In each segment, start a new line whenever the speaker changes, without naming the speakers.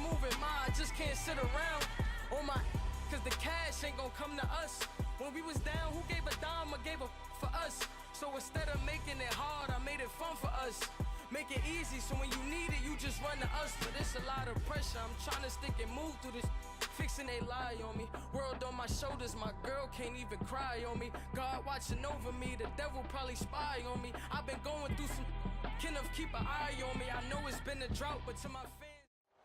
moving, I just can't sit around on my, cause the cash ain't gonna come to us. When we was down, who gave a dime or gave a for us? So instead of making it hard, I made it fun for us. Make it easy, so when you need it, you just run to us. But it's a lot of pressure, I'm trying to stick and move through this. Fixing they lie on me, world on my shoulders, my girl can't even cry on me. God watching over me, the devil probably spy on me. I've been going through some, can of keep an eye on me. I know it's been a drought, but to my fans.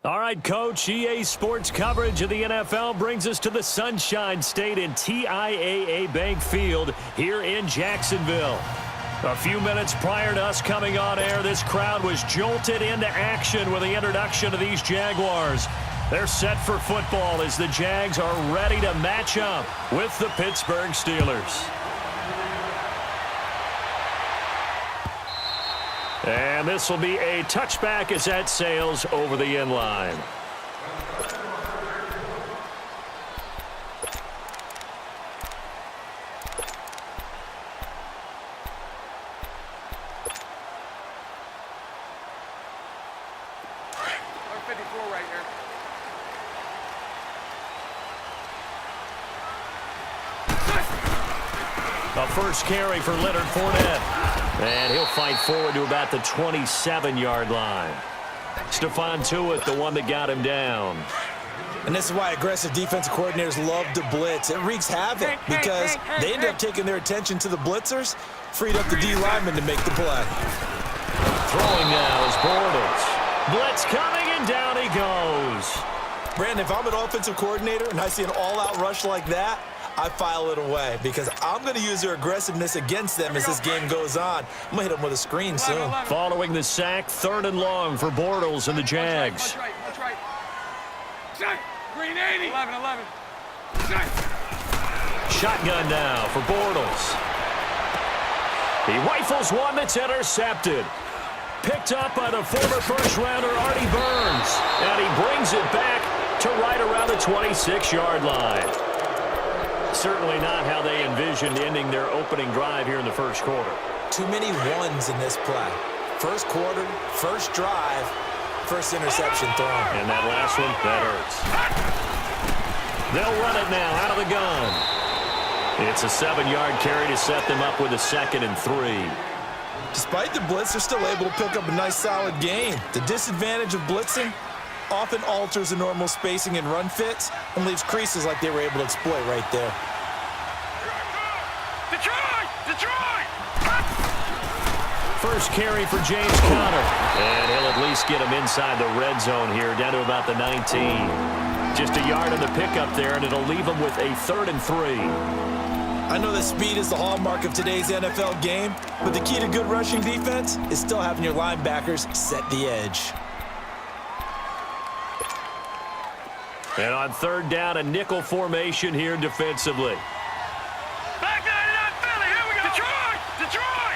All right, Coach, EA Sports coverage of the NFL brings us to the Sunshine State in TIAA Bank Field here in Jacksonville. A few minutes prior to us coming on air, this crowd was jolted into action with the introduction of these Jaguars. They're set for football as the Jags are ready to match up with the Pittsburgh Steelers. And this will be a touchback as that sails over the end line. A first carry for Leonard Fournette. And he'll fight forward to about the 27-yard line. Stephon Tuitt, the one that got him down.
And this is why aggressive defensive coordinators love to blitz. It wreaks havoc because they end up taking their attention to the blitzers, freed up the D lineman to make the play.
Throwing now is Bortles. Blitz coming, and down he goes.
Brandon, if I'm an offensive coordinator and I see an all-out rush like that, I file it away because I'm going to use their aggressiveness against them as this game goes on. I'm going to hit them with a screen soon.
Following the sack, 3rd and long for Bortles and the Jags.
That's right. Green 80. 11.
Shotgun now for Bortles. He rifles one that's intercepted. Picked up by the former first-rounder Artie Burns. And he brings it back to right around the 26-yard line. Certainly not how they envisioned ending their opening drive here in the first quarter.
Too many ones in this play. First quarter, first drive, first interception thrown.
And that last one, that hurts. They'll run it now out of the gun. It's a 7-yard carry to set them up with a 2nd and 3.
Despite the blitz, they're still able to pick up a nice solid gain. The disadvantage of blitzing often alters the normal spacing and run fits and leaves creases like they were able to exploit right there.
Detroit!
First carry for James Conner. And he'll at least get him inside the red zone here, down to about the 19. Just a yard on the pickup there, and it'll leave him with a 3rd and 3.
I know that speed is the hallmark of today's NFL game, but the key to good rushing defense is still having your linebackers set the edge.
And on 3rd down, a nickel formation here defensively.
Back 99 Philly, here we go. Detroit!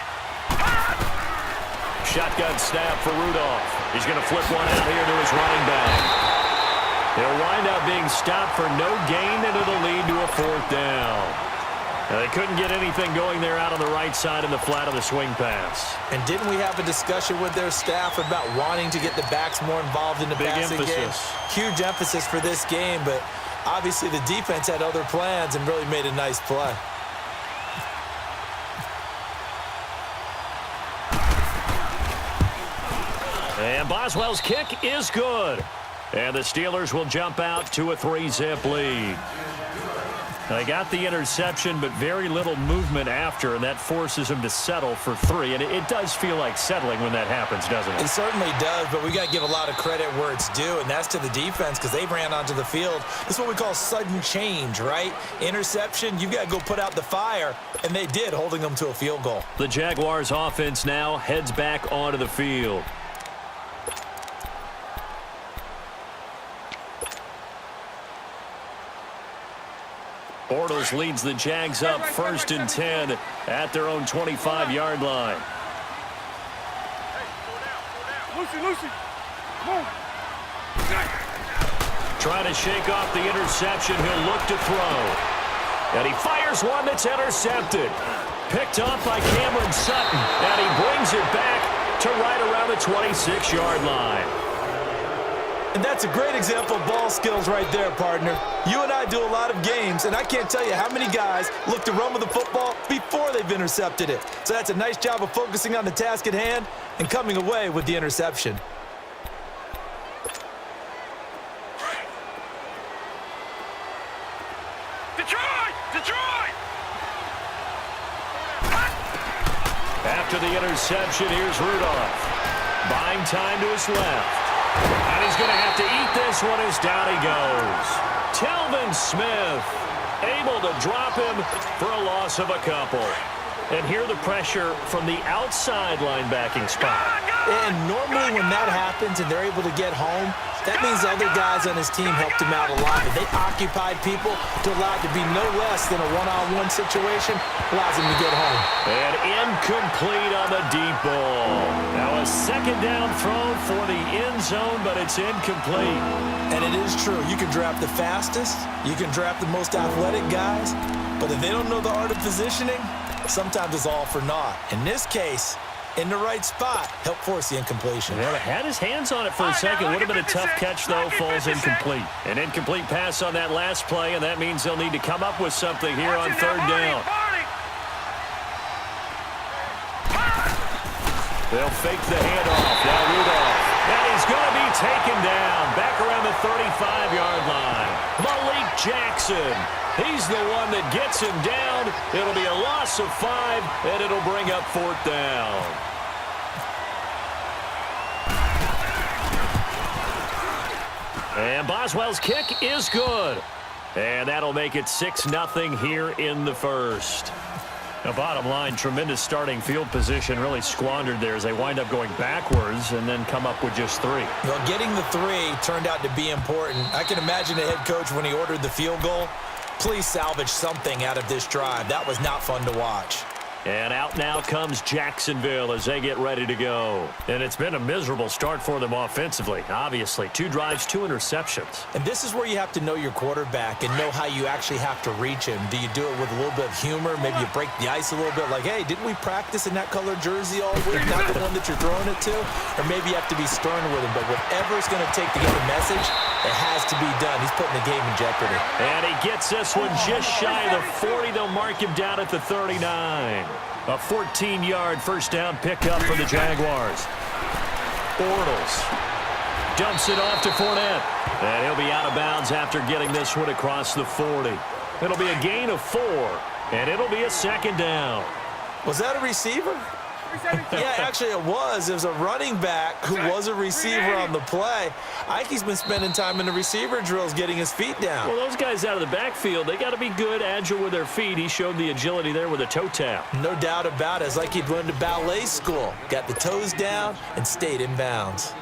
Shotgun snap for Rudolph. He's going to flip one out here to his running back. He'll wind up being stopped for no gain, and it'll lead to a 4th down. Now, they couldn't get anything going there out on the right side in the flat of the swing pass.
And didn't we have a discussion with their staff about wanting to get the backs more involved in the passing game? Huge emphasis for this game, but obviously the defense had other plans and really made a nice play.
And Boswell's kick is good. And the Steelers will jump out to a 3-zip lead. They got the interception, but very little movement after, and that forces them to settle for 3. And it does feel like settling when that happens, doesn't it?
It certainly does, but we got to give a lot of credit where it's due, and that's to the defense because they ran onto the field. This is what we call sudden change, right? Interception, you've got to go put out the fire, and they did, holding them to a field goal.
The Jaguars offense now heads back onto the field. Bortles leads the Jags up 1st and 10 at their own 25-yard line.
Lucy. Come on.
Trying to shake off the interception. He'll look to throw. And he fires one that's intercepted. Picked off by Cameron Sutton. And he brings it back to right around the 26-yard line.
And that's a great example of ball skills right there, partner. You and I do a lot of games, and I can't tell you how many guys look to run with the football before they've intercepted it. So that's a nice job of focusing on the task at hand and coming away with the interception.
Detroit! Detroit!
After the interception, here's Rudolph. Buying time to his left. And he's going to have to eat this one as down he goes. Telvin Smith able to drop him for a loss of a couple. And here the pressure from the outside linebacking spot.
And normally when that happens and they're able to get home, that means the other guys on his team helped him out a lot. But they occupied people to allow it to be no less than a one-on-one situation, allows him to get home.
And incomplete on the deep ball. Now a second down throw for the end zone, but it's incomplete.
And it is true. You can draft the fastest, you can draft the most athletic guys, but if they don't know the art of positioning, sometimes it's all for naught. In this case, in the right spot, help force the incompletion.
Well, had his hands on it for a second. Would have been a tough catch, though. Falls incomplete. An incomplete pass on that last play, and that means they'll need to come up with something here on third down. They'll fake the handoff. Now Rudolph. And he's going to be taken down back around the 35-yard line. Malik Jackson. He's the one that gets him down. It'll be a loss of 5, and it'll bring up fourth down. And Boswell's kick is good. And that'll make it 6-0 here in the first. Now, bottom line, tremendous starting field position, really squandered there as they wind up going backwards and then come up with just 3.
Well, getting the 3 turned out to be important. I can imagine the head coach when he ordered the field goal. Please salvage something out of this drive. That was not fun to watch.
And out now comes Jacksonville as they get ready to go. And it's been a miserable start for them offensively. Obviously, 2 drives, 2 interceptions.
And this is where you have to know your quarterback and know how you actually have to reach him. Do you do it with a little bit of humor? Maybe you break the ice a little bit like, hey, didn't we practice in that color jersey all week? Not the one that you're throwing it to? Or maybe you have to be stern with him. But whatever it's going to take to get a message, it has to be done. He's putting the game in jeopardy.
And he gets this one just shy of the 40. They'll mark him down at the 39. A 14-yard first down pickup for the Jaguars. Bortles dumps it off to Fournette. And he'll be out of bounds after getting this one across the 40. It'll be a gain of 4, and it'll be a second down.
Was that a receiver? Yeah, actually it was. It was a running back who was a receiver on the play. Ike's been spending time in the receiver drills getting his feet down.
Well, those guys out of the backfield, they got to be good, agile with their feet. He showed the agility there with a toe tap.
No doubt about it. It's like he'd run to ballet school. Got the toes down and stayed in bounds.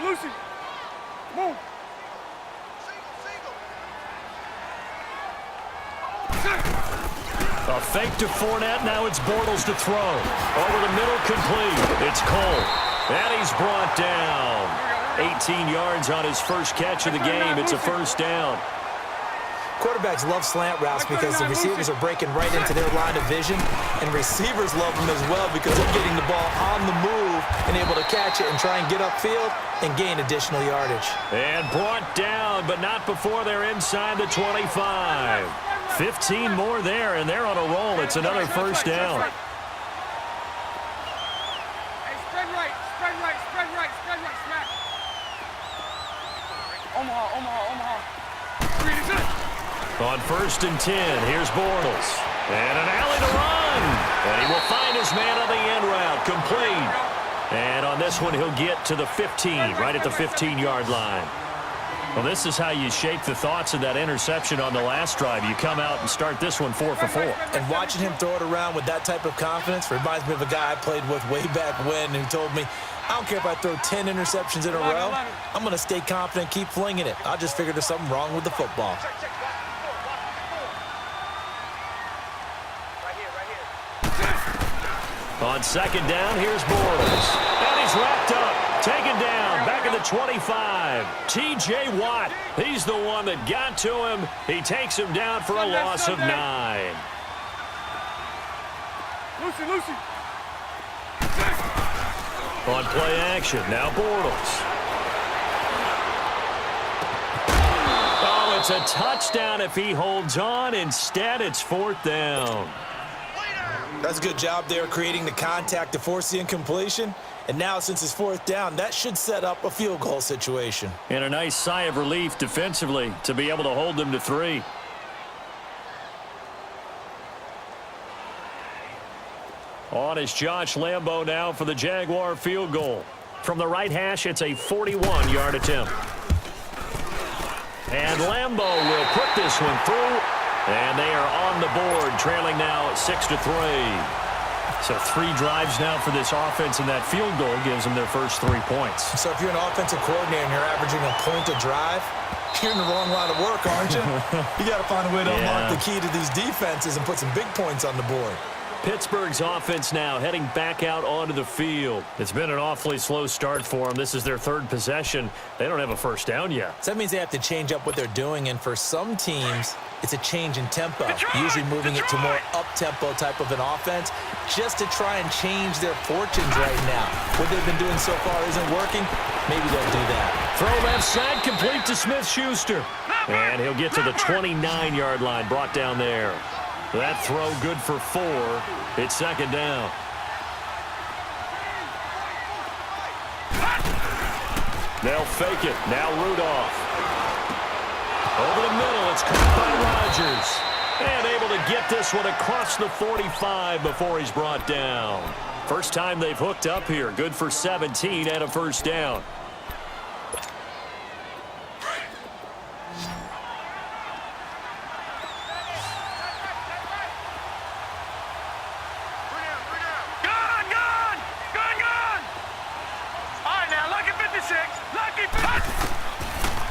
Lucy, move.
A fake to Fournette. Now it's Bortles to throw. Over the middle, complete. It's Cole. And he's brought down. 18 yards on his first catch of the game. It's a first down.
Quarterbacks love slant routes because the receivers are breaking right into their line of vision, and receivers love them as well because they're getting the ball on the move and able to catch it and try and get upfield and gain additional yardage.
And brought down, but not before they're inside the 25. 15 more there, and they're on a roll. It's another first down.
Hey, spread right, smack. Omaha. Read it good.
On 1st and 10, here's Bortles. And an alley to run. And he will find his man on the end route. Complete. And on this one, he'll get to the 15, right at the 15-yard line. Well, this is how you shape the thoughts of that interception on the last drive. You come out and start this one 4 for 4.
And watching him throw it around with that type of confidence reminds me of a guy I played with way back when who told me, I don't care if I throw 10 interceptions in a row. I'm going to stay confident, keep flinging it. I just figured there's something wrong with the football.
On 2nd down, here's Bortles. And he's wrapped up, taken down, back at the 25. T.J. Watt, he's the one that got to him. He takes him down for a loss of 9.
Lucy.
On play action, now Bortles. Oh, it's a touchdown if he holds on. Instead, it's 4th down.
That's a good job there creating the contact to force the incompletion. And now, since it's 4th down, that should set up a field goal situation.
And a nice sigh of relief defensively to be able to hold them to 3. On is Josh Lambo now for the Jaguar field goal. From the right hash, it's a 41-yard attempt. And Lambo will put this one through. And they are on the board, trailing now 6-3. So 3 drives now for this offense, and that field goal gives them their first 3 points.
So if you're an offensive coordinator and you're averaging a point a drive, you're in the wrong line of work, aren't you? You got to find a way to unlock the key to these defenses and put some big points on the board.
Pittsburgh's offense now heading back out onto the field. It's been an awfully slow start for them. This is their 3rd possession. They don't have a first down yet.
So that means they have to change up what they're doing, and for some teams, it's a change in tempo, usually moving it to more up-tempo type of an offense just to try and change their fortunes right now. What they've been doing so far isn't working. Maybe they'll do that.
Throw left side, complete to Smith-Schuster. And he'll get to the 29-yard line, brought down there. That throw good for 4. It's 2nd down. They'll fake it. Now Rudolph. Over the middle, it's caught by Rodgers. And able to get this one across the 45 before he's brought down. First time they've hooked up here. Good for 17 and a first down.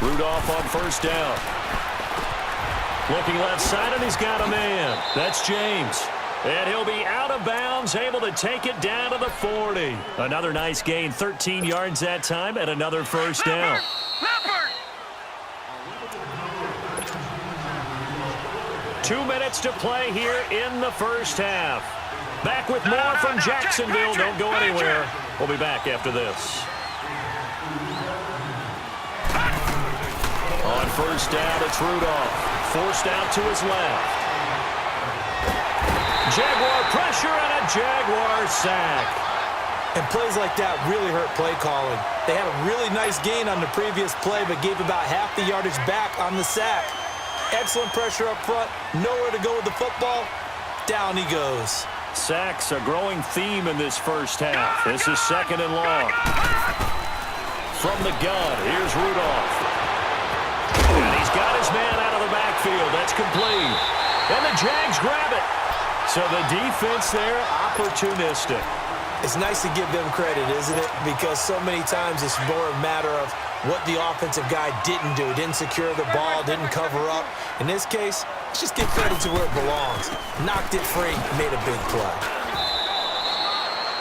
Rudolph on first down. Looking left side, and he's got a man. That's James. And he'll be out of bounds, able to take it down to the 40. Another nice gain, 13 yards that time, and another first down. 2 minutes to play here in the first half. Back with more from Jacksonville. Don't go anywhere. We'll be back after this. On first down, it's Rudolph. Forced out to his left. Jaguar pressure and a Jaguar sack.
And plays like that really hurt play calling. They had a really nice gain on the previous play, but gave about half the yardage back on the sack. Excellent pressure up front. Nowhere to go with the football. Down he goes.
Sacks a growing theme in this first half. This is 2nd and long. From the gun, here's Rudolph. And he's got his man out of the backfield. That's complete. And the Jags grab it. So the defense there, opportunistic.
It's nice to give them credit, isn't it? Because so many times it's more a matter of what the offensive guy didn't do. Didn't secure the ball, didn't cover up. In this case, let's just give credit to where it belongs. Knocked it free, made a big play.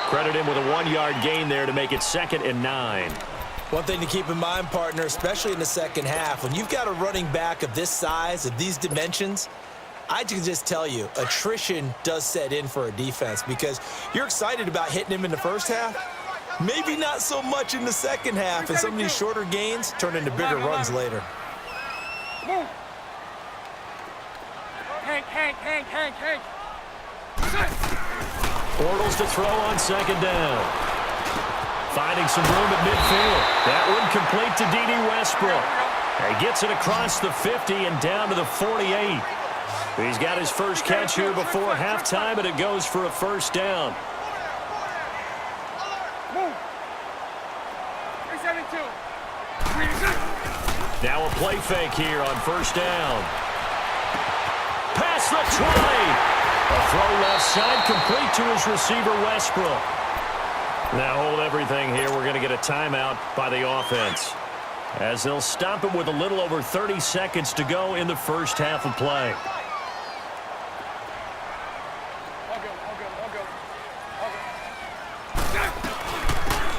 Credit him with a 1-yard gain there to make it 2nd and 9.
One thing to keep in mind, partner, especially in the second half, when you've got a running back of this size, of these dimensions, I can just tell you, attrition does set in for a defense because you're excited about hitting him in the first half. Maybe not so much in the second half, and some of these shorter gains turn into bigger runs later.
Hank.
Bortles to throw on 2nd down. Finding some room at midfield. That one complete to D.D. Westbrook. He gets it across the 50 and down to the 48. He's got his first catch here before halftime, and it goes for a first down. Now a play fake here on first down. Past the 20. A throw left side complete to his receiver, Westbrook. Now hold everything here. We're going to get a timeout by the offense, as they'll stop it with a little over 30 seconds to go in the first half of play.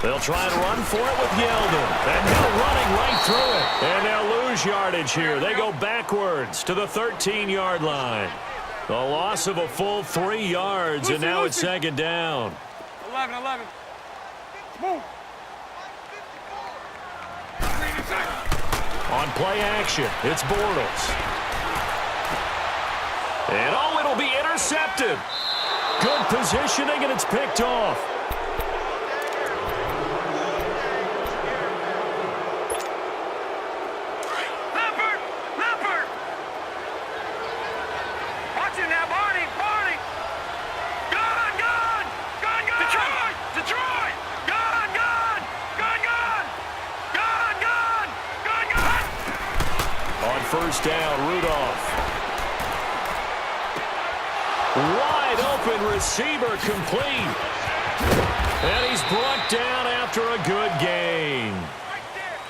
They'll try and run for it with Yeldon. And now running right through it. And they'll lose yardage here. They go backwards to the 13-yard line. The loss of a full 3 yards, and now it's 2nd down.
11.
On play action, it's Bortles. And oh, it'll be intercepted. Good positioning, and it's picked off.
Watch it now, Barney. Gone. Detroit. Gone.
On first down, Rudolph. Wide open receiver complete. And he's brought down after a good gain.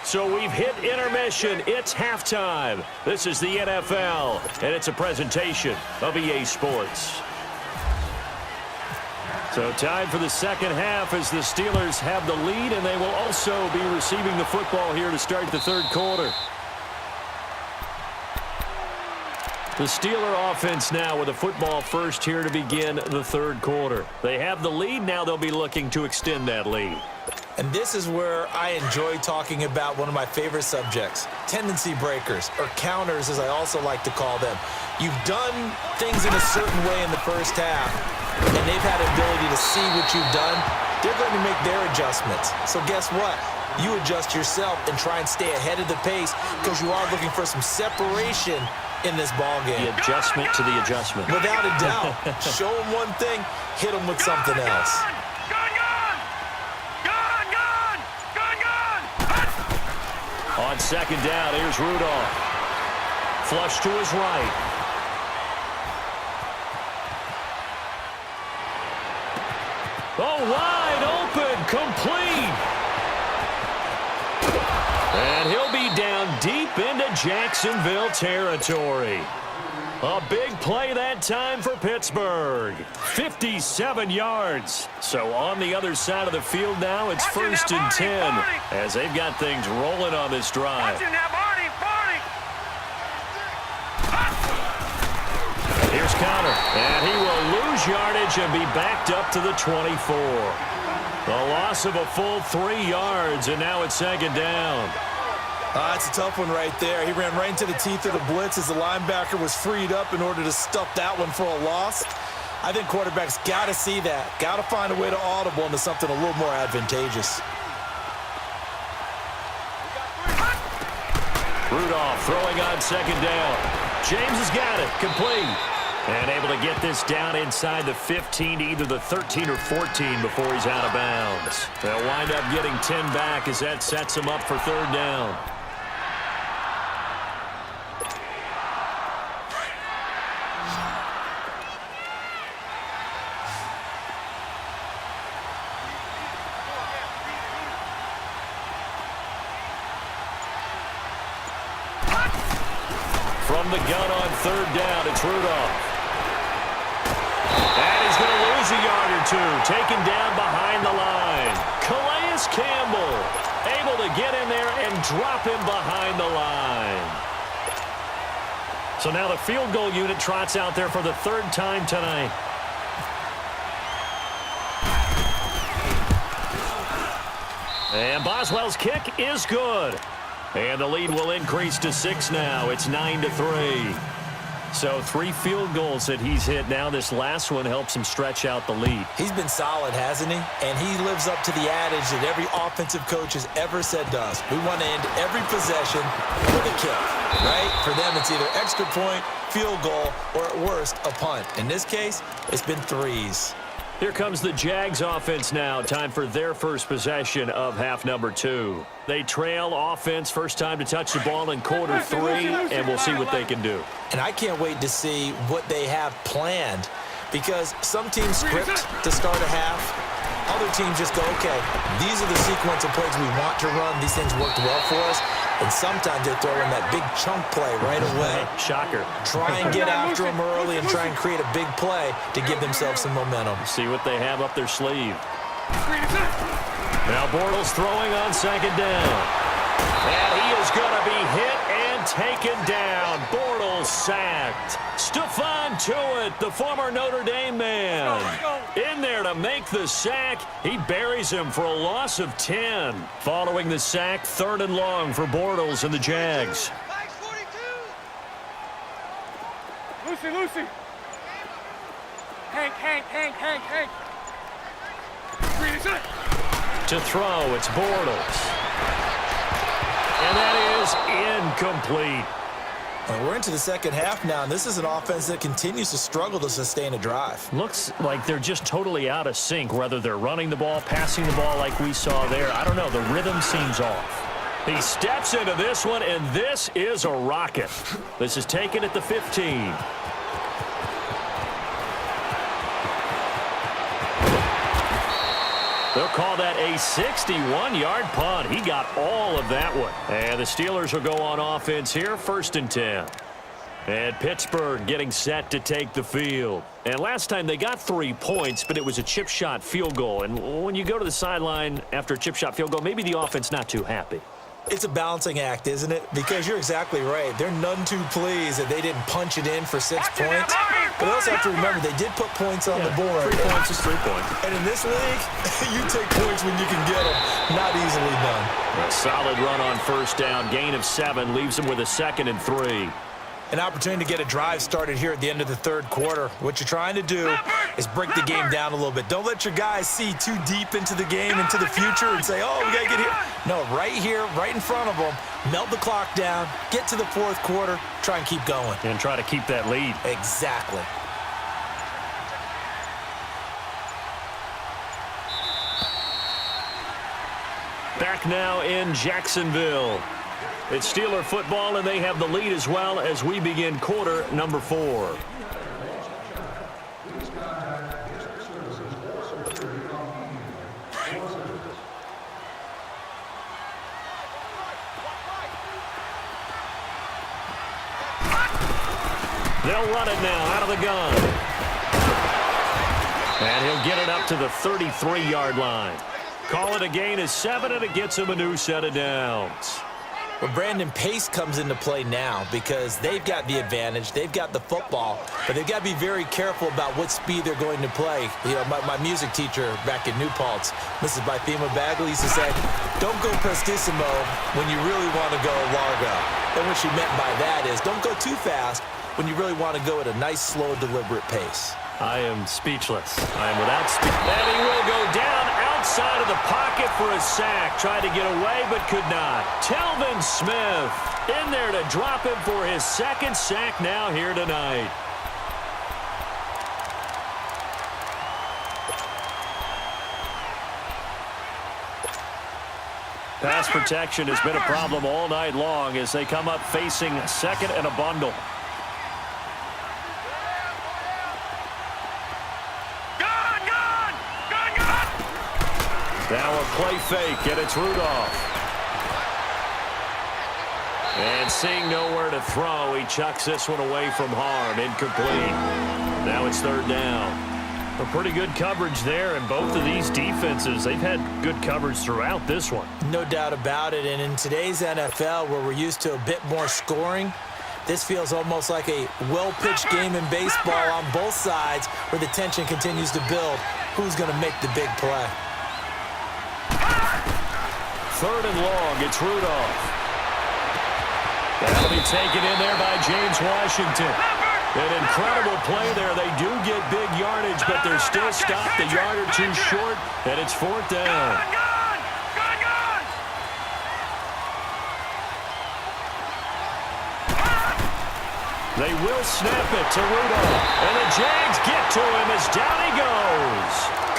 So we've hit intermission. It's halftime. This is the NFL, and it's a presentation of EA Sports. So time for the second half as the Steelers have the lead, and they will also be receiving the football here to start the third quarter. The Steeler offense now with a football first here to begin the third quarter. They have the lead. Now they'll be looking to extend that lead.
And this is where I enjoy talking about one of my favorite subjects, tendency breakers, or counters as I also like to call them. You've done things in a certain way in the first half, and they've had the ability to see what you've done. They're going to make their adjustments. So guess what? You adjust yourself and try and stay ahead of the pace because you are looking for some separation in this ball game.
The adjustment to the adjustment.
Without a doubt. Show them one thing, hit them with something else.
On second down, here's Rudolph. Flush to his right. Oh, wide open, complete. And he'll be down deep into Jacksonville territory. A big play that time for Pittsburgh. 57 yards. So on the other side of the field now, it's first and 10 as they've got things rolling on this drive. Here's Connor, and he will lose yardage and be backed up to the 24. The loss of a full 3 yards, and now it's second down.
That's a tough one right there. He ran right into the teeth of the blitz as the linebacker was freed up in order to stuff that one for a loss. I think quarterbacks got to see that. Got to find a way to audible into something a little more advantageous.
Rudolph throwing on second down. James has got it. Complete. And able to get this down inside the 15, either the 13 or 14 before he's out of bounds. They'll wind up getting 10 back as that sets him up for third down. From the gun on third down, it's Rudolph. And he's going to lose a yard or two. Taken down behind the line. Calais Campbell able to get in there and drop him behind the line. So now the field goal unit trots out there for the third time tonight. And Boswell's kick is good. And the lead will increase to 6 now. It's 9-3. So 3 field goals that he's hit now. This last one helps him stretch out the lead.
He's been solid, hasn't he? And he lives up to the adage that every offensive coach has ever said to us. We want to end every possession with a kick, right? For them, it's either extra point, field goal, or at worst, a punt. In this case, it's been 3s.
Here comes the Jags offense now. Time for their first possession of half number 2. They trail offense, first time to touch the ball in quarter 3, and we'll see what they can do.
And I can't wait to see what they have planned, because some teams script to start a half. Other teams just go, okay, these are the sequence of plays we want to run. These things worked well for us. And sometimes they throw in that big chunk play right away.
Shocker.
Try and get after them early and try and create a big play to give themselves some momentum.
See what they have up their sleeve. Now Bortles throwing on second down. And he is going to be hit and and taken down. Bortles sacked. Stephon Tuitt, the former Notre Dame man, in there to make the sack. He buries him for a loss of 10. Following the sack, 3rd and long for Bortles and the Jags.
Lucy. Hank.
To throw, it's Bortles. And that is incomplete.
Well, we're into the second half now, and this is an offense that continues to struggle to sustain a drive.
Looks like they're just totally out of sync, whether they're running the ball, passing the ball like we saw there. I don't know. The rhythm seems off. He steps into this one, and this is a rocket. This is taken at the 15. They'll call that a 61-yard punt. He got all of that one. And the Steelers will go on offense here, 1st and 10. And Pittsburgh getting set to take the field. And last time they got 3 points, but it was a chip shot field goal. And when you go to the sideline after a chip shot field goal, maybe the offense not too happy.
It's a balancing act, isn't it? Because you're exactly right. They're none too pleased that they didn't punch it in for 6 points. But also have to remember, they did put points on the board.
3 points is 3 points.
And in this league, you take points when you can get them. Not easily done.
A solid run on 1st down. Gain of 7 leaves them with a 2nd and 3.
An opportunity to get a drive started here at the end of the 3rd quarter. What you're trying to do is break the game down a little bit. Don't let your guys see too deep into the game, into the future, and say, oh, we got to get here. No, right here, right in front of them, melt the clock down, get to the 4th quarter, try and keep going.
And try to keep that lead.
Exactly.
Back now in Jacksonville. It's Steeler football, and they have the lead as well as we begin quarter number 4. They'll run it now out of the gun. And he'll get it up to the 33-yard line. Call it a gain of 7, and it gets him a new set of downs.
Well, Brandon, pace comes into play now because they've got the advantage. They've got the football, but they've got to be very careful about what speed they're going to play. You know, my music teacher back in New Paltz, Mrs. Bythema Bagley, used to say, don't go prestissimo when you really want to go largo. And what she meant by that is don't go too fast when you really want to go at a nice, slow, deliberate pace.
I am speechless. I am without speech. And he will go down outside of the pocket for a sack. Tried to get away, but could not. Telvin Smith in there to drop him for his 2nd sack now here tonight. Pass protection has been a problem all night long as they come up facing 2nd and a bundle. Now a play fake, and it's Rudolph. And seeing nowhere to throw, he chucks this one away from harm. Incomplete. Now it's 3rd down. A pretty good coverage there, and both of these defenses, they've had good coverage throughout this one.
No doubt about it, and in today's NFL, where we're used to a bit more scoring, this feels almost like a well-pitched game in baseball on both sides where the tension continues to build. Who's going to make the big play?
3rd and long, it's Rudolph. That'll be taken in there by James Washington. An incredible play there. They do get big yardage, but they're still stopped a yard or two short, and it's 4th down. They will snap it to Rudolph, and the Jags get to him as down he goes.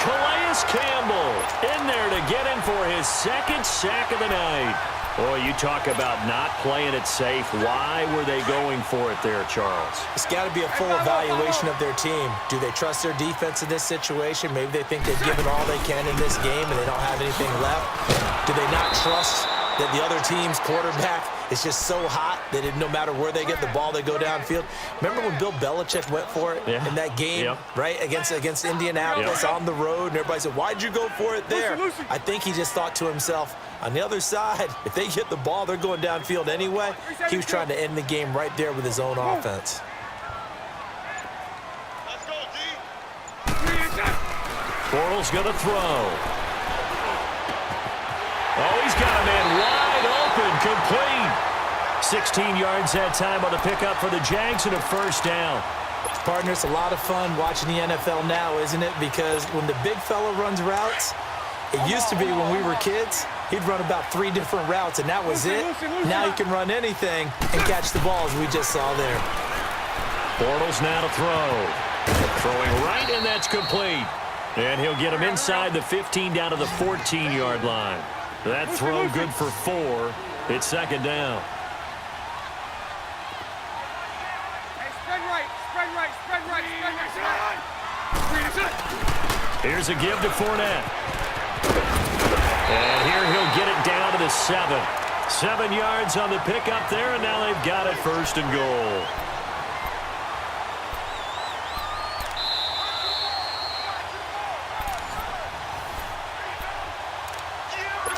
Calais Campbell in there to get him for his 2nd sack of the night. Boy, you talk about not playing it safe. Why were they going for it there, Charles?
It's got to be a full evaluation of their team. Do they trust their defense in this situation? Maybe they think they've given all they can in this game and they don't have anything left. Do they not trust that the other team's quarterback It's just so hot that no matter where they get the ball, they go downfield. Remember when Bill Belichick went for it in that game, right, against Indianapolis on the road, and everybody said, why'd you go for it there? I think he just thought to himself, on the other side, if they get the ball, they're going downfield anyway. He was trying to end the game right there with his own offense.
Bortles going to throw. Oh, he's got a man wide open, complete. 16 yards that time on the pickup for the Jags and a first down.
Partner, it's a lot of fun watching the NFL now, isn't it? Because when the big fella runs routes, it used to be when we were kids, he'd run about 3 different routes, and that was it. Now he can run anything and catch the balls we just saw there.
Bortles now to throw. Throwing right, and that's complete. And he'll get him inside the 15 down to the 14-yard line. That throw good for 4. It's second down.
Hey, spread right, spread right, spread right, spread right.
Here's a give to Fournette. And here he'll get it down to the 7. 7 yards on the pickup there, and now they've got it first and goal.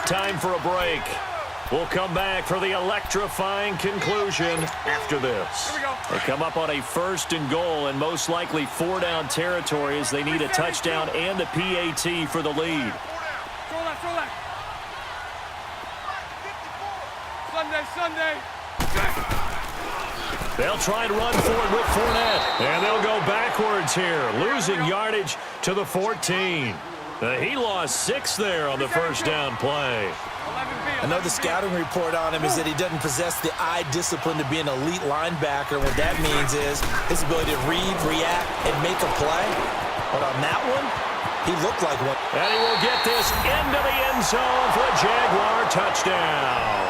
Time for a break. We'll come back for the electrifying conclusion after this. They come up on a first and goal and most likely 4-down territory as they need a touchdown and the PAT for the lead.
Throw that. Sunday.
They'll try and run forward with Fournette. And they'll go backwards here, losing yardage to the 14. He lost 6 there on the first down play.
I know the scouting report on him is that he doesn't possess the eye discipline to be an elite linebacker. What that means is his ability to read, react, and make a play. But on that one, he looked like one.
And he will get this into the end zone for a Jaguar touchdown.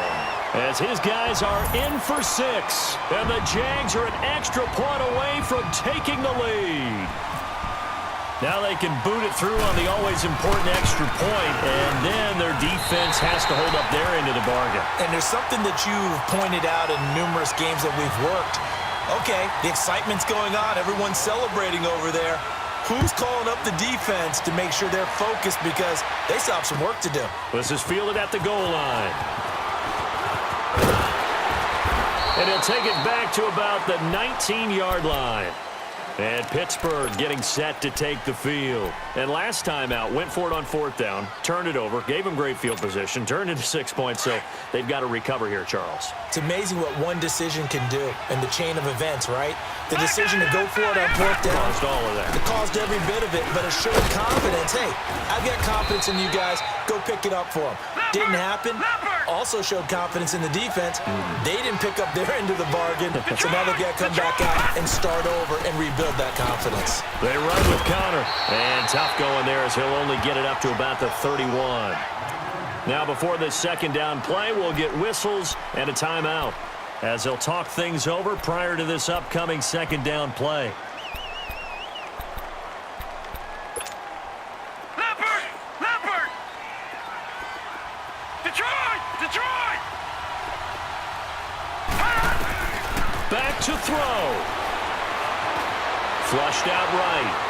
As his guys are in for 6. And the Jags are an extra point away from taking the lead. Now they can boot it through on the always important extra point, and then their defense has to hold up their end of the bargain.
And there's something that you've pointed out in numerous games that we've worked. Okay, the excitement's going on. Everyone's celebrating over there. Who's calling up the defense to make sure they're focused because they still have some work to do?
This is fielded at the goal line. And he'll take it back to about the 19-yard line. And Pittsburgh getting set to take the field. And last time out, went for it on 4th down, turned it over, gave him great field position, turned into 6 points, so they've got to recover here, Charles.
It's amazing what one decision can do in the chain of events, right? The decision to go for it on 4th down.
Caused all of that.
It caused every bit of it, but it showed confidence. Hey, I've got confidence in you guys. Go pick it up for them. Didn't happen. Also showed confidence in the defense. They didn't pick up their end of the bargain, so now they've got to come back out and start over and rebuild that confidence.
They run with Connor. And tough going there as he'll only get it up to about the 31. Now before this second down play, we'll get whistles and a timeout as they'll talk things over prior to this upcoming second down play.
Leopard! Detroit!
Back to throw. Flushed out right.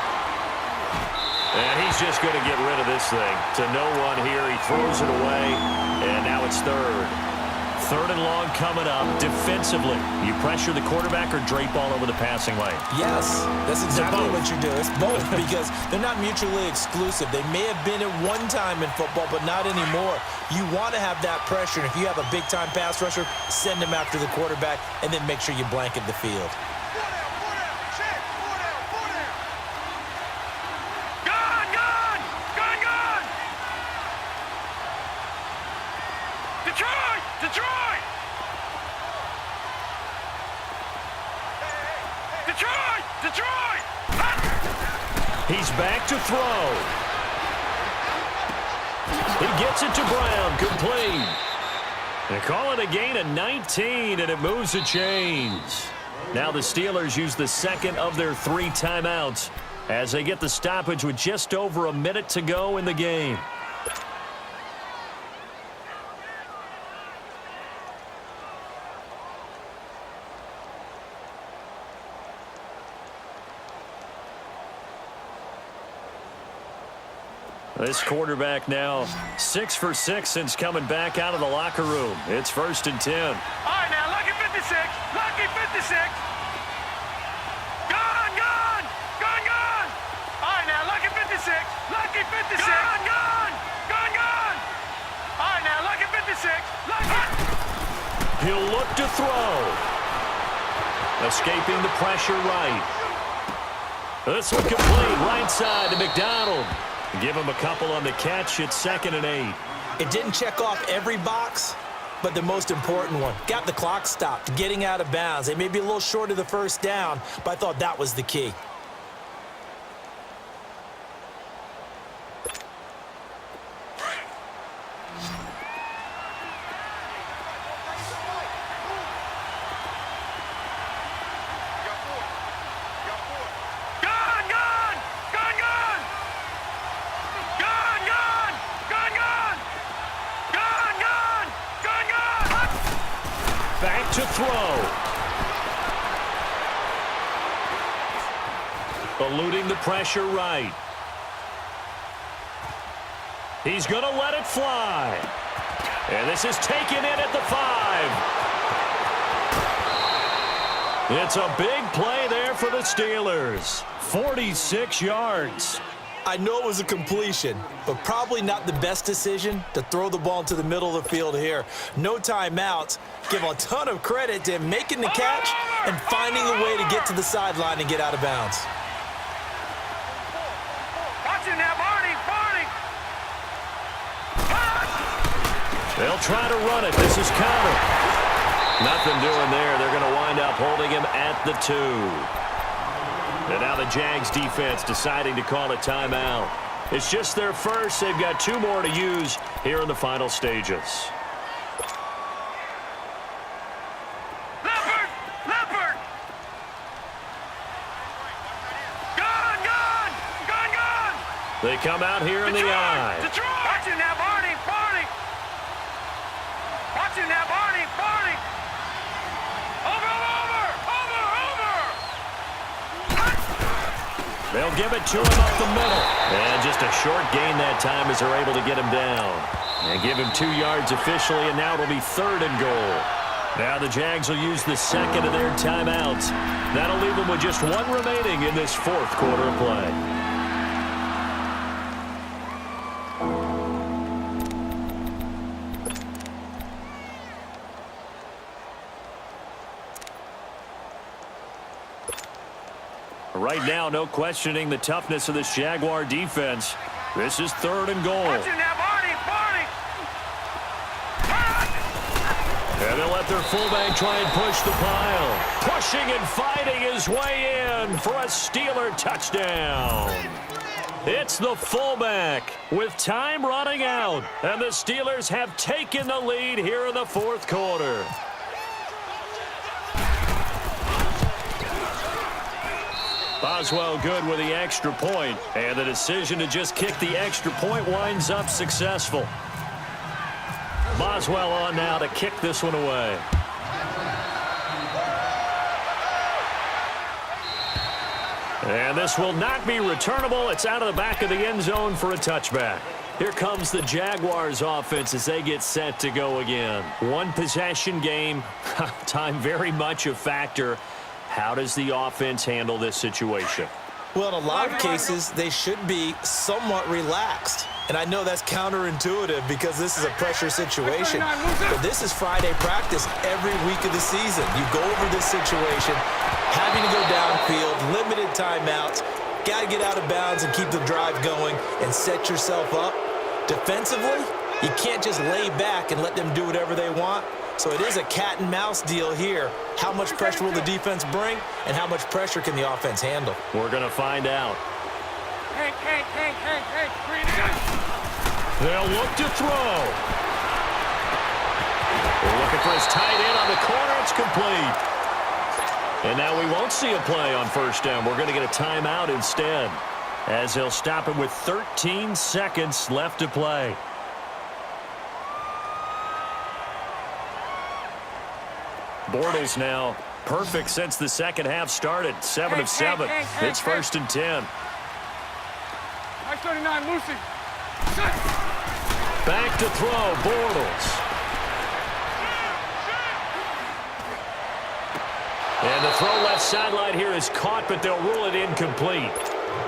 And he's just going to get rid of this thing. To no one here. He throws it away. And now it's 3rd. 3rd and long coming up. Defensively, you pressure the quarterback or drape all over the passing lane?
Yes, that's exactly what you do. It's both because they're not mutually exclusive. They may have been at one time in football, but not anymore. You want to have that pressure. And if you have a big-time pass rusher, send him after the quarterback and then make sure you blanket the field.
Detroit!
He's back to throw. He gets it to Brown, complete. They call it a gain of 19, and it moves the chains. Now the Steelers use the second of their 3 timeouts as they get the stoppage with just over a minute to go in the game. This quarterback now 6 for 6 since coming back out of the locker room. It's 1st and 10.
All right, now, lucky 56. Lucky 56. Gone, gone. Gone, gone. All right, now, lucky 56. Lucky 56. Gone, gone. Gone, gone. All right, now, lucky 56. Lucky.
He'll look to throw. Escaping the pressure right. This one complete. Right side to McDonald. Give him a couple on the catch. It's 2nd and 8.
It didn't check off every box, but the most important one. Got the clock stopped, getting out of bounds. They may be a little short of the first down, but I thought that was the key.
Back to throw. Eluding the pressure right. He's going to let it fly. And this is taken in at the 5. It's a big play there for the Steelers. 46 yards.
I know it was a completion, but probably not the best decision to throw the ball into the middle of the field here. No timeouts. Give a ton of credit to him making the catch and finding a way to get to the sideline and get out of bounds.
Watch it now, Barney. Barney.
They'll try to run it. This is counter. Nothing doing there. They're going to wind up holding him at the 2. And now the Jags defense deciding to call a timeout. It's just their first. They've got 2 more to use here in the final stages.
Leopard! Leopard! Gone! Gone! Gone! Gone!
They come out here in the eye.
Detroit! Watch it now, Barney! Barney! Watch it now, Barney! Barney! Over! Over! Over! Over!
They'll give it to him up the middle. And just a short gain that time as they're able to get him down. And give him 2 yards officially, and now it'll be 3rd and goal. Now the Jags will use the second of their timeouts. That'll leave them with just 1 remaining in this 4th quarter of play. Right now, no questioning the toughness of this Jaguar defense. This is 3rd and goal.
Watch it now, Barney! Barney!
And they'll let their fullback try and push the pile. Pushing and fighting his way in for a Steeler touchdown. It's the fullback with time running out. And the Steelers have taken the lead here in the 4th quarter. Boswell good with the extra point, and the decision to just kick the extra point winds up successful. Boswell on now to kick this one away. And this will not be returnable. It's out of the back of the end zone for a touchback. Here comes the Jaguars offense as they get set to go again. 1 possession game. Time very much a factor. How does the offense handle this situation?
Well, in a lot of cases, they should be somewhat relaxed. And I know that's counterintuitive because this is a pressure situation. But this is Friday practice every week of the season. You go over this situation, having to go downfield, limited timeouts, got to get out of bounds and keep the drive going and set yourself up. Defensively, you can't just lay back and let them do whatever they want. So it is a cat and mouse deal here. How much pressure will the defense bring, and how much pressure can the offense handle?
We're going to find out.
Hank.
They'll look to throw. They're looking for his tight end on the corner. It's complete. And now we won't see a play on 1st down. We're going to get a timeout instead, as they'll stop him with 13 seconds left to play. Bortles now perfect since the second half started. 7 of 7. It's 1st and 10.
I 39, Lucy.
Back to throw, Bortles. And the throw left sideline here is caught, but they'll rule it incomplete.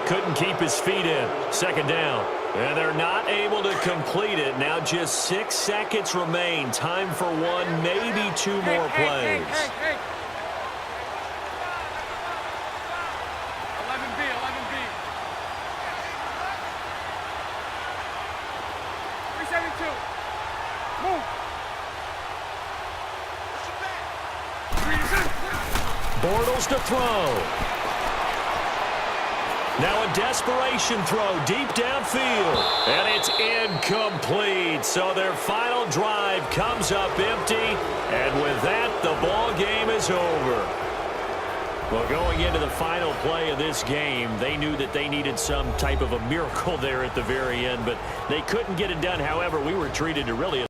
Couldn't keep his feet in. Second down. And they're not able to complete it. Now just 6 seconds remain. Time for one, maybe two more plays.
11B. 372. Move.
Bortles to throw. Now a desperation throw deep downfield. And it's incomplete. So their final drive comes up empty. And with that, the ball game is over. Well, going into the final play of this game, they knew that they needed some type of a miracle there at the very end, but they couldn't get it done. However, we were treated to really